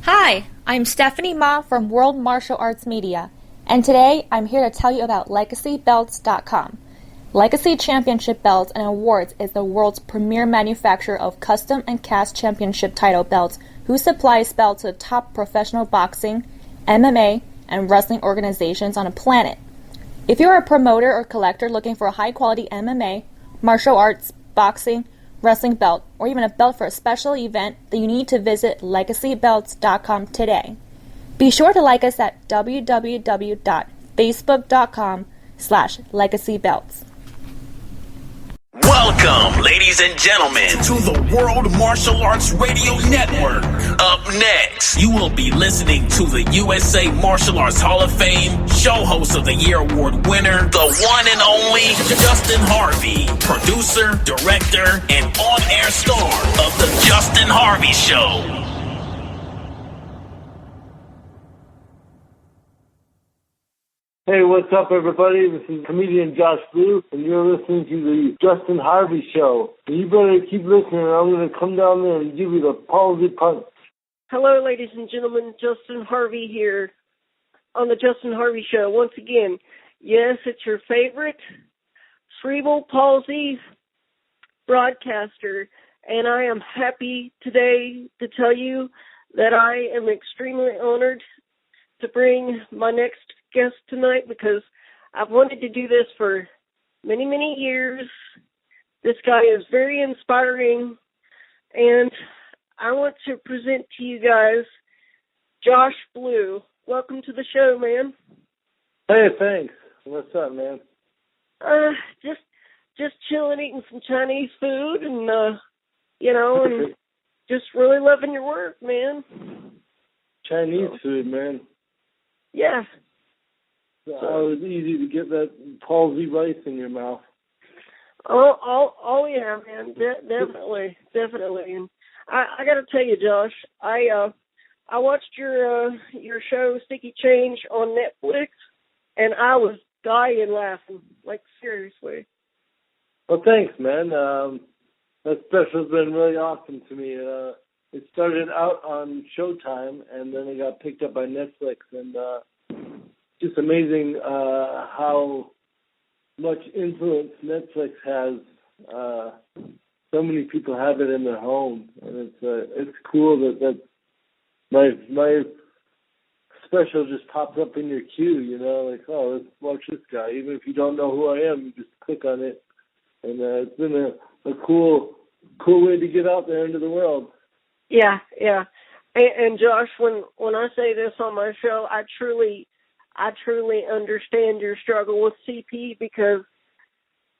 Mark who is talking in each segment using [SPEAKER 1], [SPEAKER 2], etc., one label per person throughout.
[SPEAKER 1] Hi, I'm Stephanie Ma from World Martial Arts Media, and today I'm here to tell you about LegacyBelts.com. Legacy Championship Belts and Awards is the world's premier manufacturer of custom and cast championship title belts who supplies belts to the top professional boxing, MMA, and wrestling organizations on the planet. If you're a promoter or collector looking for a high-quality MMA, martial arts, boxing, wrestling belt, or even a belt for a special event, then you need to visit LegacyBelts.com today. Be sure to like us at www.facebook.com/LegacyBelts.
[SPEAKER 2] Welcome, ladies and gentlemen, to the World Martial Arts Radio Network. Up next, you will be listening to the USA Martial Arts Hall of Fame Show Host of the Year Award winner, the one and only Justin Harvey, producer, director, and on-air star of The Justin Harvey Show.
[SPEAKER 3] Hey, what's up, everybody? This is comedian Josh Blue, and you're listening to the Justin Harvey Show. And you better keep listening, or I'm going to come down there and give you the palsy punch.
[SPEAKER 4] Hello, ladies and gentlemen. Justin Harvey here on the Justin Harvey Show. Once again, yes, it's your favorite cerebral palsy broadcaster, and I am happy today to tell you that I am extremely honored to bring my next guest tonight because I've wanted to do this for many, many years. This guy is very inspiring, and I want to present to you guys Josh Blue. Welcome to the show, man.
[SPEAKER 3] Hey, thanks. What's up, man?
[SPEAKER 4] Just chilling, eating some Chinese food, and and just really loving your work, man.
[SPEAKER 3] Chinese food, man.
[SPEAKER 4] Yeah.
[SPEAKER 3] So it was easy to get that palsy rice in your mouth.
[SPEAKER 4] Oh yeah, man. Definitely. And I got to tell you, Josh, I watched your show Sticky Change on Netflix, and I was dying laughing, like seriously.
[SPEAKER 3] Well, thanks, man. That special's been really awesome to me. It started out on Showtime, and then it got picked up by Netflix, and just amazing how much influence Netflix has. So many people have it in their home, and it's cool that my special just pops up in your queue. You know, like, oh, let's watch this guy. Even if you don't know who I am, you just click on it, and it's been a cool way to get out there into the world.
[SPEAKER 4] Yeah. And Josh, when I say this on my show, I truly understand your struggle with CP because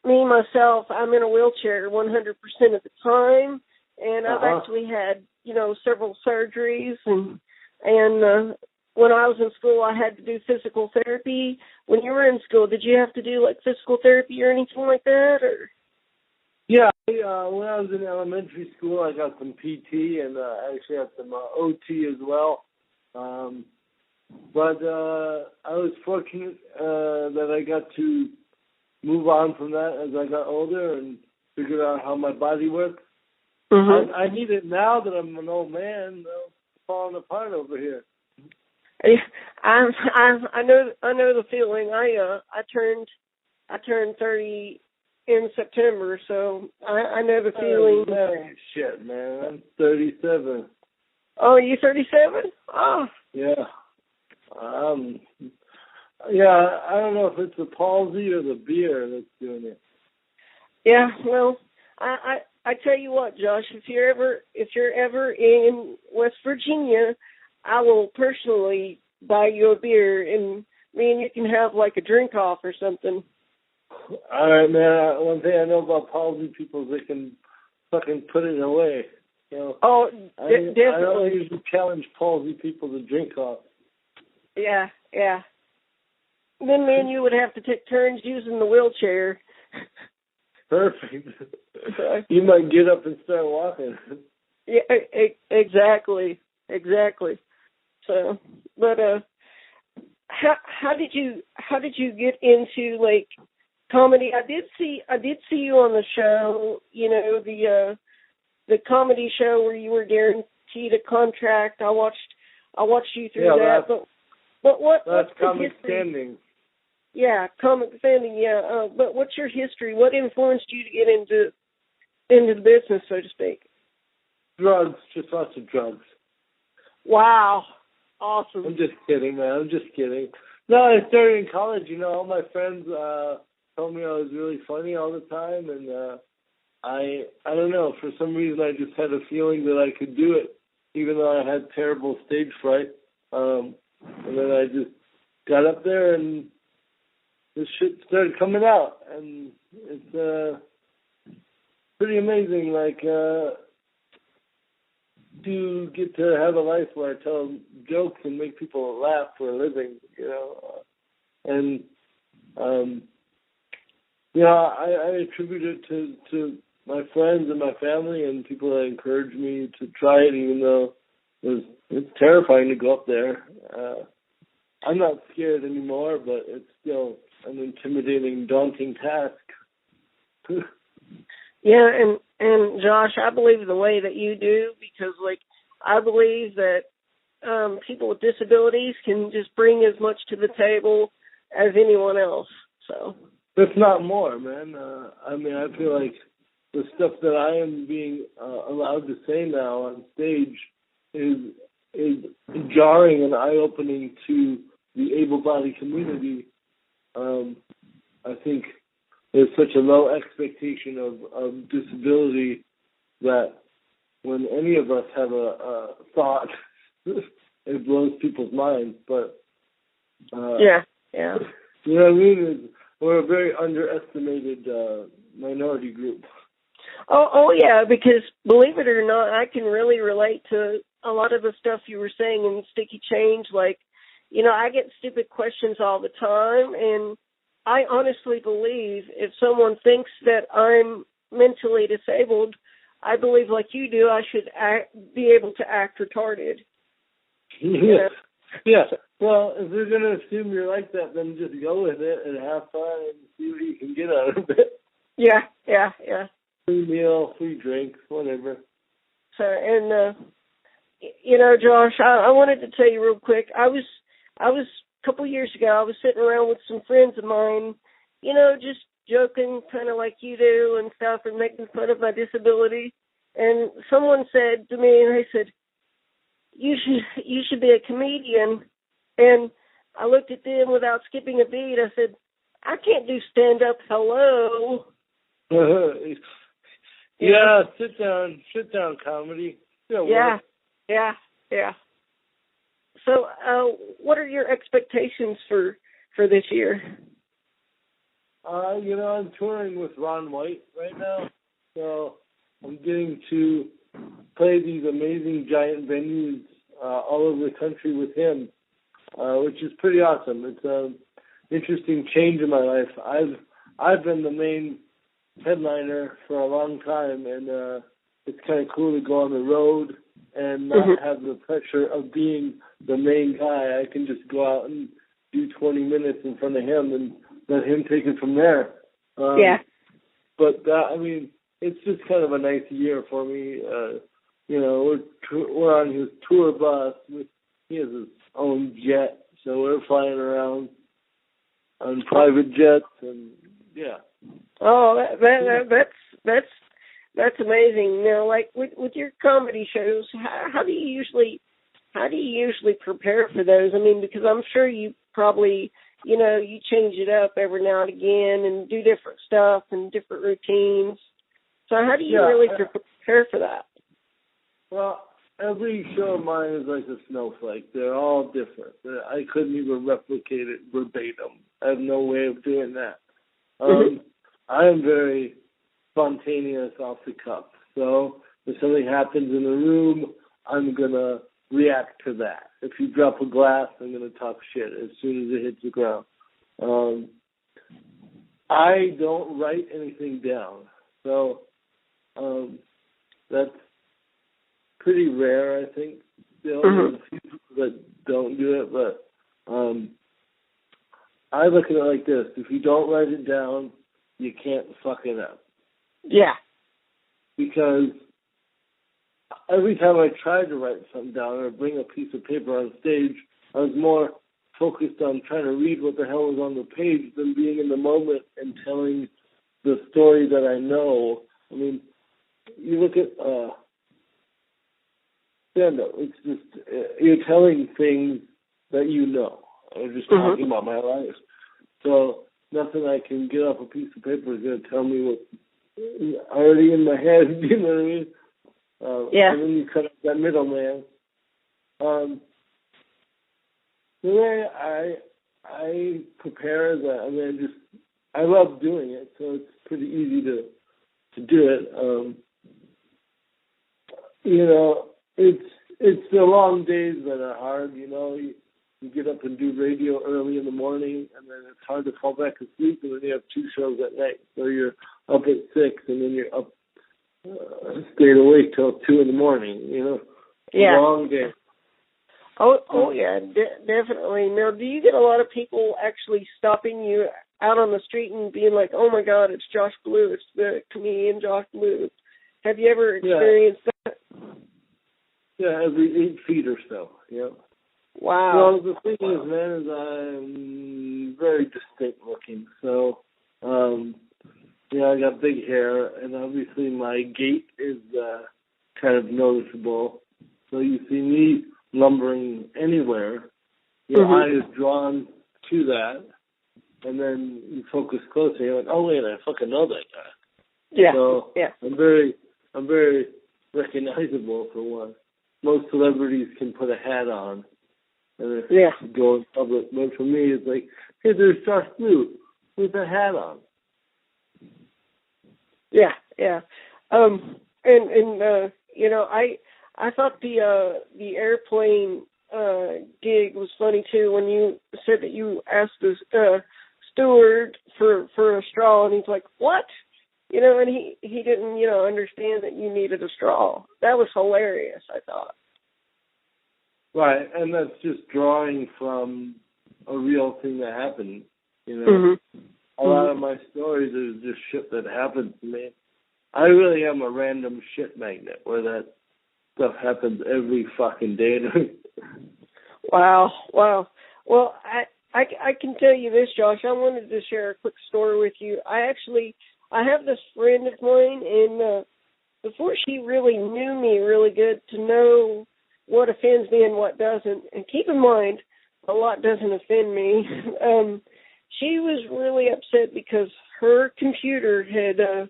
[SPEAKER 4] me, myself, I'm in a wheelchair 100% of the time, and I've actually had, several surgeries, and when I was in school, I had to do physical therapy. When you were in school, did you have to do, like, physical therapy or anything like that, or?
[SPEAKER 3] Yeah, when I was in elementary school, I got some PT, and I actually had some OT as well. But I was fortunate that I got to move on from that as I got older and figured out how my body works. Mm-hmm. I need it now that I'm an old man, falling apart over here.
[SPEAKER 4] I know the feeling. I turned 30 in September, so I know the feeling.
[SPEAKER 3] Shit, man, I'm 37.
[SPEAKER 4] Oh, you 37? Oh,
[SPEAKER 3] yeah. I don't know if it's the palsy or the beer that's doing it.
[SPEAKER 4] Yeah, well, I tell you what, Josh, if you're ever in West Virginia, I will personally buy you a beer, and me and you can have like a drink off or something.
[SPEAKER 3] All right, man. One thing I know about palsy people is they can fucking put it away.
[SPEAKER 4] Oh, definitely.
[SPEAKER 3] I don't usually challenge palsy people to drink off.
[SPEAKER 4] Yeah. Then me and you would have to take turns using the wheelchair.
[SPEAKER 3] Perfect. You might get up and start walking.
[SPEAKER 4] Yeah, exactly. So, but how did you get into like comedy? I did see you on the show. The comedy show where you were guaranteed a contract. I watched I watched you through that. But what's
[SPEAKER 3] comic
[SPEAKER 4] the history?
[SPEAKER 3] standing.
[SPEAKER 4] Yeah, comic standing. Yeah. But what's your history? What influenced you to get into the business, so to speak?
[SPEAKER 3] Drugs, just lots of drugs.
[SPEAKER 4] Wow. Awesome.
[SPEAKER 3] I'm just kidding, man. I'm just kidding. No, I started in college. You know, all my friends told me I was really funny all the time, and I don't know. For some reason, I just had a feeling that I could do it, even though I had terrible stage fright. And then I just got up there, and this shit started coming out, and it's pretty amazing. Like, to get to have a life where I tell jokes and make people laugh for a living, you know. And, I attribute it to my friends and my family and people that encouraged me to try it, even though it's terrifying to go up there. I'm not scared anymore, but it's still an intimidating, daunting task.
[SPEAKER 4] Yeah, and Josh, I believe the way that you do, because I believe that people with disabilities can just bring as much to the table as anyone else. So
[SPEAKER 3] if not more, man. I feel like the stuff that I am being allowed to say now on stage is jarring and eye-opening to the able-bodied community. I think there's such a low expectation of disability that when any of us have a thought, it blows people's minds. But
[SPEAKER 4] yeah.
[SPEAKER 3] You know what I mean? We're a very underestimated minority group.
[SPEAKER 4] Oh yeah, because believe it or not, I can really relate to a lot of the stuff you were saying in Sticky Change. I get stupid questions all the time, and I honestly believe if someone thinks that I'm mentally disabled, I believe like you do, I should be able to act retarded.
[SPEAKER 3] Yes. Yeah. Well, if they're going to assume you're like that, then just go with it and have fun and see what you can get out of it.
[SPEAKER 4] Yeah.
[SPEAKER 3] Free meal, free drinks, whatever.
[SPEAKER 4] So, and, Josh, I wanted to tell you real quick, I was a couple years ago, I was sitting around with some friends of mine, just joking kind of like you do and stuff and making fun of my disability. And someone said to me, and they said, you should be a comedian. And I looked at them without skipping a beat. I said, I can't do stand-up. Hello.
[SPEAKER 3] Yeah, sit down comedy.
[SPEAKER 4] Yeah. So, what are your expectations for this year?
[SPEAKER 3] I'm touring with Ron White right now, so I'm getting to play these amazing giant venues all over the country with him, which is pretty awesome. It's an interesting change in my life. I've been the main headliner for a long time, and it's kind of cool to go on the road and not have the pressure of being the main guy. I can just go out and do 20 minutes in front of him and let him take it from there.
[SPEAKER 4] Yeah.
[SPEAKER 3] But it's just kind of a nice year for me. We're on his tour bus. He has his own jet, so we're flying around on private jets, and yeah.
[SPEAKER 4] Oh, that's amazing. Now, like with your comedy shows, how do you usually prepare for those? I mean, because I'm sure you probably, you change it up every now and again and do different stuff and different routines. So how do you really prepare for that?
[SPEAKER 3] Well, every show of mine is like a snowflake. They're all different. I couldn't even replicate it verbatim. I have no way of doing that. I am very spontaneous off the cuff. So if something happens in the room, I'm going to react to that. If you drop a glass, I'm going to talk shit as soon as it hits the ground. I don't write anything down. So that's pretty rare, I think. Still, there's a few people that don't do it, but I look at it like this. If you don't write it down, you can't fuck it up.
[SPEAKER 4] Yeah.
[SPEAKER 3] Because every time I tried to write something down or bring a piece of paper on stage, I was more focused on trying to read what the hell was on the page than being in the moment and telling the story that I know. I mean, you look at stand-up, it's just, you're telling things that you know. I'm just talking about my life. So nothing I can get off a piece of paper is going to tell me what's already in my head, you know what I mean? And then you cut out that middleman. The way I prepare that, I mean, I love doing it, so it's pretty easy to do it. You know, it's the long days that are hard, you know. You get up and do radio early in the morning, and then it's hard to fall back asleep, and then you have 2 shows at night. So you're up at 6, and then you're up, stayed awake till 2 in the morning, you know.
[SPEAKER 4] Yeah.
[SPEAKER 3] Long day.
[SPEAKER 4] Oh yeah, definitely. Now, do you get a lot of people actually stopping you out on the street and being like, "Oh my God, it's Josh Blue, it's the comedian Josh Blue"? Have you ever experienced that?
[SPEAKER 3] Yeah, every 8 feet or so. Yeah.
[SPEAKER 4] Wow.
[SPEAKER 3] Well, the thing is, man, is I'm very distinct looking. So, I got big hair, and obviously my gait is kind of noticeable. So you see me lumbering anywhere, your eye is drawn to that, and then you focus closer. You're like, oh wait, I fucking know that guy.
[SPEAKER 4] Yeah.
[SPEAKER 3] So
[SPEAKER 4] yeah.
[SPEAKER 3] I'm very recognizable for one. Most celebrities can put a hat on and go in public, but for me, it's like, hey, there's Josh Blue with a hat on.
[SPEAKER 4] Yeah, yeah. You know, I thought the airplane gig was funny too when you said that you asked the steward for a straw, and he's like, "What?" You know, and he didn't, you know, understand that you needed a straw. That was hilarious, I thought.
[SPEAKER 3] Right, and that's just drawing from a real thing that happened. You know, a lot of my stories is just shit that happened to me. I really am a random shit magnet where that stuff happens every fucking day.
[SPEAKER 4] Wow. Well, I can tell you this, Josh. I wanted to share a quick story with you. I have this friend of mine, and before she really knew me really good to know what offends me and what doesn't, and keep in mind, a lot doesn't offend me, she was really upset because her computer had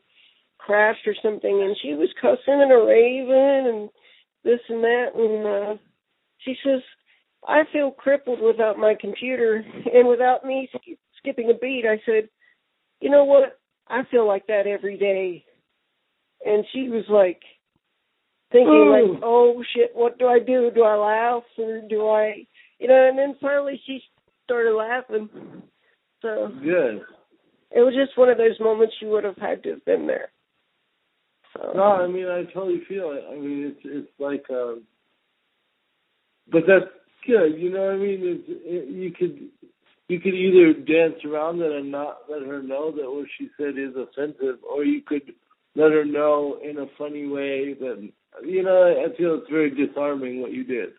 [SPEAKER 4] crashed or something, and she was cussing and a raving and this and that, and she says, I feel crippled without my computer and without me skipping a beat. I said, you know what? I feel like that every day. And she was like thinking like, oh shit, what do I do? Do I laugh or do I, you know, and then finally she started laughing. So
[SPEAKER 3] good.
[SPEAKER 4] It was just one of those moments you would have had to have been there. So.
[SPEAKER 3] No, I mean, I totally feel it. I mean, it's like, but that's good. You know what I mean? You could either dance around it and not let her know that what she said is offensive, or you could let her know in a funny way that, you know, I feel it's very disarming what you did.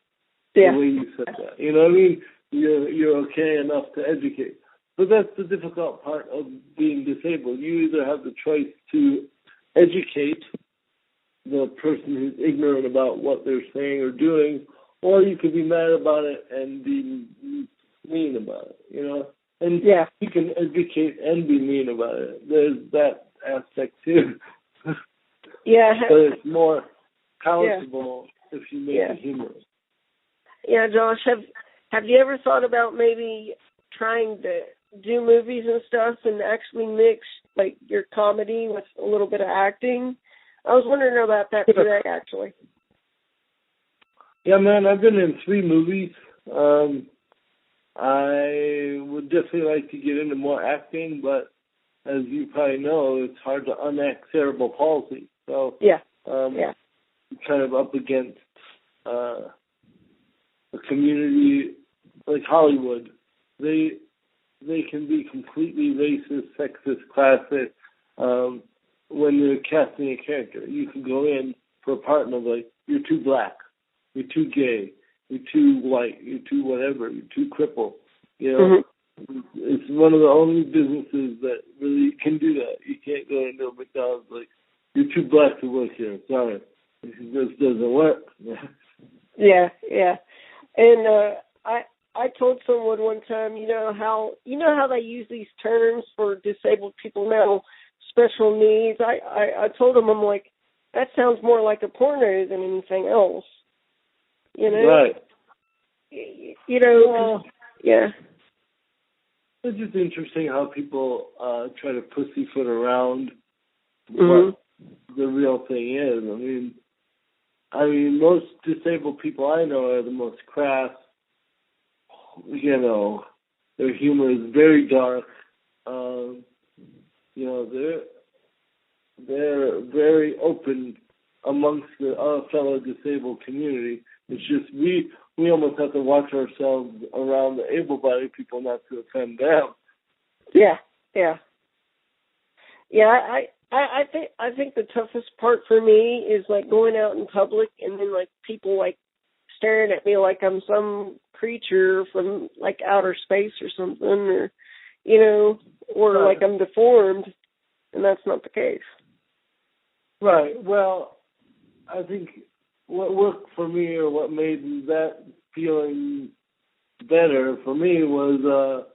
[SPEAKER 4] Yeah.
[SPEAKER 3] The way you said that. You know what I mean? You're okay enough to educate. But that's the difficult part of being disabled. You either have the choice to educate the person who's ignorant about what they're saying or doing, or you could be mad about it and be mean about it, you know? And you can educate and be mean about it. There's that aspect too.
[SPEAKER 4] Yeah.
[SPEAKER 3] But it's more palatable if you make it humorous.
[SPEAKER 4] Yeah, Josh, have you ever thought about maybe trying to do movies and stuff and actually mix like your comedy with a little bit of acting? I was wondering about that today, actually.
[SPEAKER 3] Yeah, man, I've been in 3 movies. I would definitely like to get into more acting, but as you probably know, it's hard to unact cerebral palsy. So kind of up against a community like Hollywood. They can be completely racist, sexist, classist when you're casting a character. You can go in for a part and be like, you're too black, you're too gay, you're too white, you're too whatever, you're too crippled. You know, it's one of the only businesses that really can do that. You can't go into a McDonald's like, you're too black to work here. Sorry, this doesn't work.
[SPEAKER 4] Yeah. And I told someone one time, you know how they use these terms for disabled people now, special needs. I told them, I'm like, that sounds more like a porno than anything else. You know,
[SPEAKER 3] right?
[SPEAKER 4] You know, yeah.
[SPEAKER 3] It's just interesting how people try to pussyfoot around what the real thing is. I mean, most disabled people I know are the most crass. You know, their humor is very dark. You know, they're very open amongst the fellow disabled community. It's just we almost have to watch ourselves around the able-bodied people not to offend them.
[SPEAKER 4] Yeah. I think the toughest part for me is like going out in public and then like people like staring at me like I'm some creature from like outer space or something, or you know, or like I'm deformed, and that's not the case.
[SPEAKER 3] Right. Well, I think what worked for me, or what made that feeling better for me, was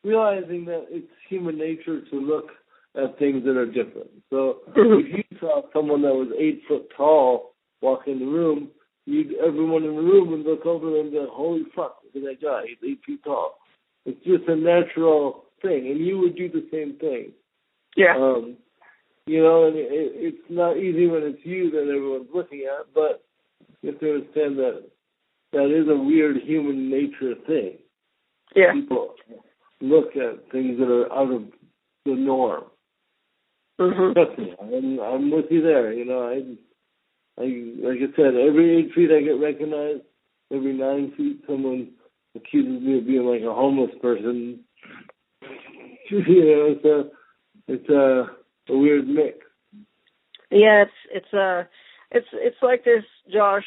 [SPEAKER 3] realizing that it's human nature to look at things that are different. So if you saw someone that was 8 foot tall walk in the room, everyone in the room would look over and go, holy fuck, look at that guy, he's 8 feet tall. It's just a natural thing, and you would do the same thing.
[SPEAKER 4] Yeah.
[SPEAKER 3] You know, and it's not easy when it's you that everyone's looking at, but you have to understand that is a weird human nature thing.
[SPEAKER 4] Yeah.
[SPEAKER 3] People look at things that are out of the norm. Trust me, I'm with you there. You know, I like I said, every 8 feet I get recognized. Every 9 feet, someone accuses me of being like a homeless person. You know, it's a weird mix.
[SPEAKER 4] Yeah, it's like this, Josh.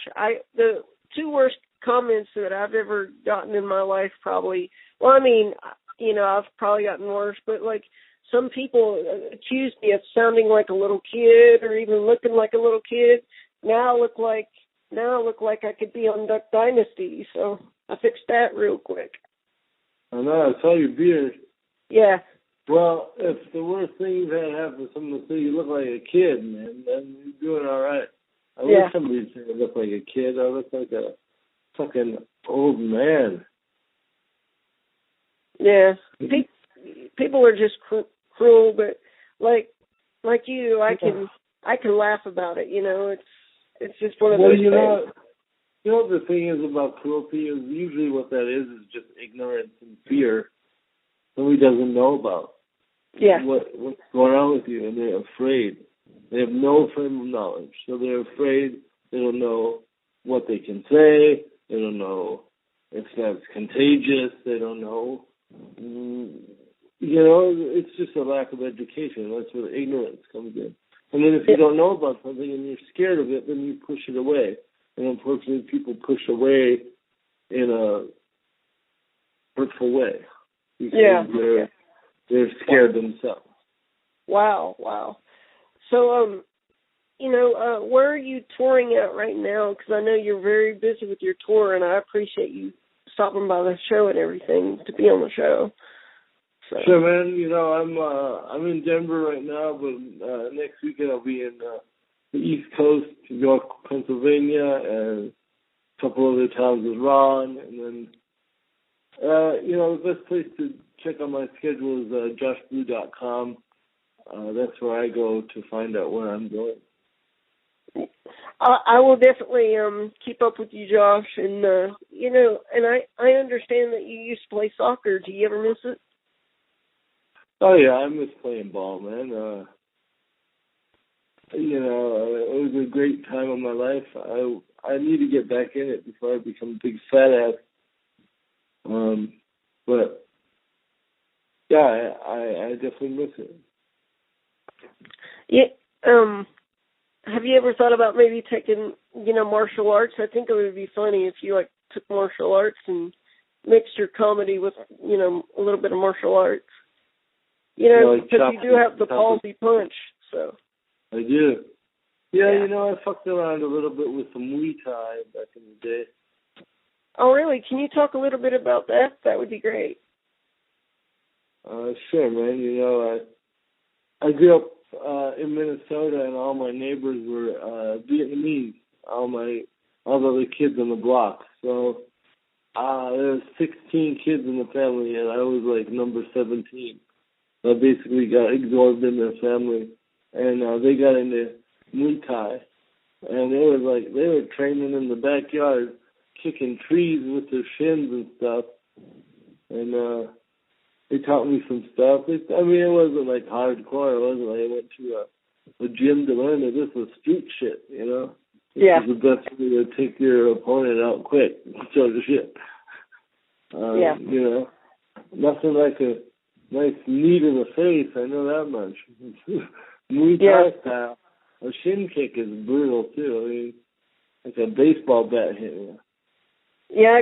[SPEAKER 4] The two worst comments that I've ever gotten in my life, probably. Well, I mean, you know, I've probably gotten worse, but like some people accuse me of sounding like a little kid, or even looking like a little kid. Now I look like I could be on Duck Dynasty, so I fixed that real quick.
[SPEAKER 3] I know, I saw your beard.
[SPEAKER 4] Yeah.
[SPEAKER 3] Well, if the worst thing you've had happen to someone to say you look like a kid, man, then you're doing all right. I wish somebody would say I look like a kid. I look like a fucking old man. Yeah.
[SPEAKER 4] People are just cruel, but like you, I can laugh about it. You know, it's just one of those things.
[SPEAKER 3] You know what the thing is about cruelty is usually what that is just ignorance and fear. Somebody doesn't know about what's going on with you, and they're afraid. They have no frame of knowledge, so they're afraid. They don't know what they can say. They don't know if that's contagious. They don't know. You know, it's just a lack of education. That's where the ignorance comes in. And then if you don't know about something and you're scared of it, then you push it away. And unfortunately, people push away in a hurtful way. Because they're scared themselves.
[SPEAKER 4] Wow. So, you know, where are you touring at right now? Because I know you're very busy with your tour, and I appreciate you stopping by the show and everything to be on the show. So. Sure,
[SPEAKER 3] man. You know, I'm in Denver right now, but next weekend I'll be in the East Coast, York, Pennsylvania, and a couple other towns with Ron, and then. You know, the best place to check on my schedule is joshblue.com. That's where I go to find out where I'm going.
[SPEAKER 4] I will definitely keep up with you, Josh. And, you know, and I understand that you used to play soccer. Do you ever miss it?
[SPEAKER 3] Oh, yeah, I miss playing ball, man. You know, it was a great time of my life. I need to get back in it before I become a big fat ass. But yeah, I definitely miss it.
[SPEAKER 4] Yeah. have you ever thought about maybe taking, martial arts? I think it would be funny if you, took martial arts and mixed your comedy with, a little bit of martial arts. Because you do have the palsy punch, so.
[SPEAKER 3] I do. Yeah, I fucked around a little bit with some Muay Thai back in the day.
[SPEAKER 4] Oh, really? Can you talk a little bit about that? That would be great.
[SPEAKER 3] Sure, man. I grew up in Minnesota, and all my neighbors were Vietnamese. All the other kids on the block. So there was 16 kids in the family, and I was number 17. So I basically got absorbed in their family, and they got into Muay Thai, and they were training in the backyard, kicking trees with their shins and stuff, and they taught me some stuff. It wasn't hardcore. It wasn't I went to a gym to learn it. This was street shit,
[SPEAKER 4] Yeah.
[SPEAKER 3] This is the best way to take your opponent out quick, sort of shit.
[SPEAKER 4] Yeah.
[SPEAKER 3] Nothing like a nice knee to the face. I know that much. Muay Thai style. A shin kick is brutal too. Like a baseball bat hit.
[SPEAKER 4] Yeah,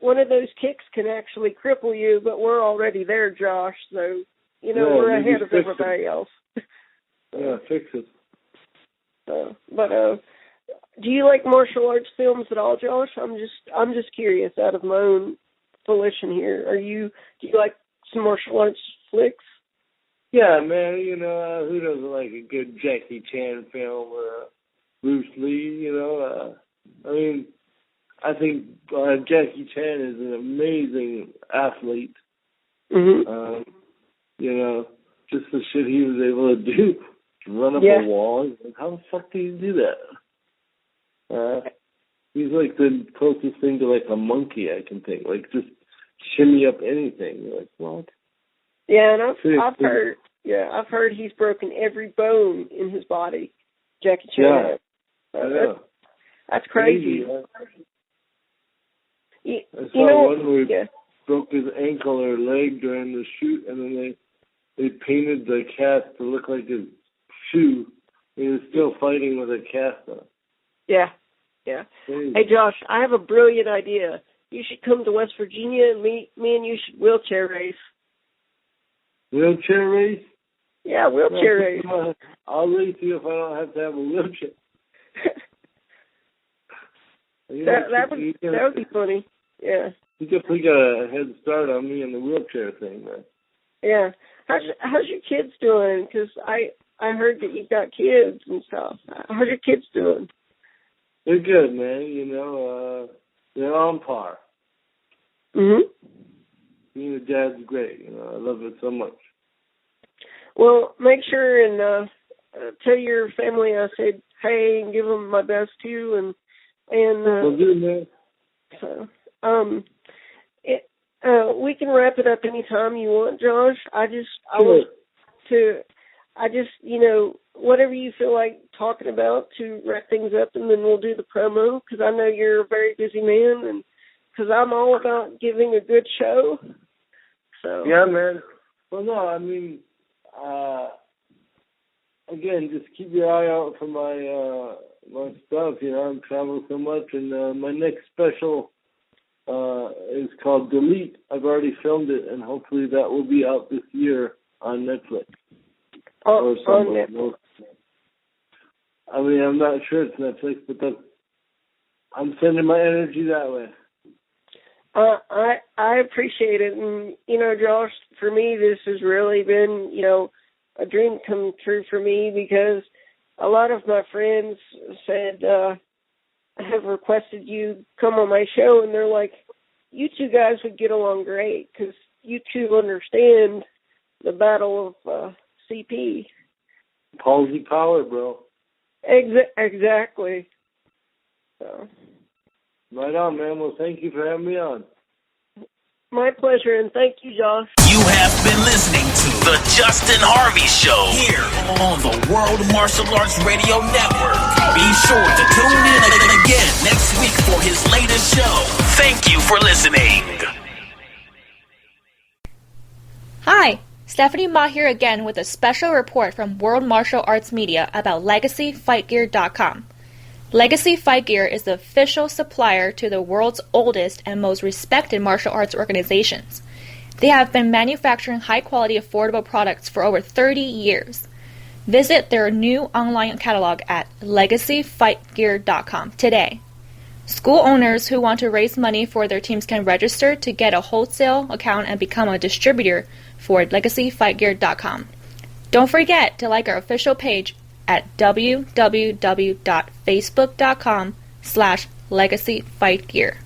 [SPEAKER 4] one of those kicks can actually cripple you, but we're already there, Josh. So we're ahead of everybody else.
[SPEAKER 3] Yeah, fix it.
[SPEAKER 4] But do you like martial arts films at all, Josh? I'm just curious, out of my own volition here. Do you like some martial arts flicks?
[SPEAKER 3] Yeah, man. Who doesn't like a good Jackie Chan film or Bruce Lee? I think Jackie Chan is an amazing athlete.
[SPEAKER 4] Mm-hmm.
[SPEAKER 3] Just the shit he was able to do, run up a wall. How the fuck do you do that? He's like the closest thing to a monkey I can think. Just shimmy up anything. You're like, what?
[SPEAKER 4] Yeah, and I've heard he's broken every bone in his body. Jackie Chan.
[SPEAKER 3] Yeah.
[SPEAKER 4] That's crazy.
[SPEAKER 3] I saw one where he broke his ankle or leg during the shoot, and then they painted the cast to look like his shoe. He was still fighting with a cast on.
[SPEAKER 4] Yeah. Crazy. Hey, Josh, I have a brilliant idea. You should come to West Virginia, and me and you should wheelchair race.
[SPEAKER 3] Wheelchair race?
[SPEAKER 4] Yeah, wheelchair race.
[SPEAKER 3] I'll race you if I don't have to have a wheelchair.
[SPEAKER 4] That would be funny. Yeah.
[SPEAKER 3] You definitely got a head start on me in the wheelchair thing, man.
[SPEAKER 4] Yeah. How's your kids doing? Because I heard that you've got kids and stuff. How's your kids doing?
[SPEAKER 3] They're good, man. They're on par.
[SPEAKER 4] Mhm.
[SPEAKER 3] Being a dad's great. I love it so much.
[SPEAKER 4] Well, make sure and tell your family I said hey and give them my best too, and
[SPEAKER 3] will do, man.
[SPEAKER 4] So we can wrap it up anytime you want, Josh. Whatever you feel like talking about to wrap things up, and then we'll do the promo, because I know you're a very busy man, and because I'm all about giving a good show. So
[SPEAKER 3] yeah, man. Well, no, again, just keep your eye out for my stuff. I'm traveling so much, and my next special is called Delete. I've already filmed it, and hopefully that will be out this year on Netflix.
[SPEAKER 4] On Netflix.
[SPEAKER 3] I'm not sure it's Netflix, but I'm sending my energy that way.
[SPEAKER 4] I appreciate it, and Josh, for me, this has really been a dream come true for me, because a lot of my friends said have requested you come on my show, and they're like, you two guys would get along great because you two understand the battle of CP.
[SPEAKER 3] Palsy power, bro.
[SPEAKER 4] Exactly. So.
[SPEAKER 3] Right on, man. Well, thank you for having me on.
[SPEAKER 4] My pleasure, and thank you, Josh.
[SPEAKER 2] You have been listening to The Justin Harvey Show here on the World Martial Arts Radio Network. Be sure to tune in again next week for his latest show. Thank you for listening.
[SPEAKER 1] Hi, Stephanie Ma here again with a special report from World Martial Arts Media about LegacyFightGear.com. Legacy Fight Gear is the official supplier to the world's oldest and most respected martial arts organizations. They have been manufacturing high-quality, affordable products for over 30 years. Visit their new online catalog at LegacyFightGear.com today. School owners who want to raise money for their teams can register to get a wholesale account and become a distributor for LegacyFightGear.com. Don't forget to like our official page at www.facebook.com/LegacyFightGear.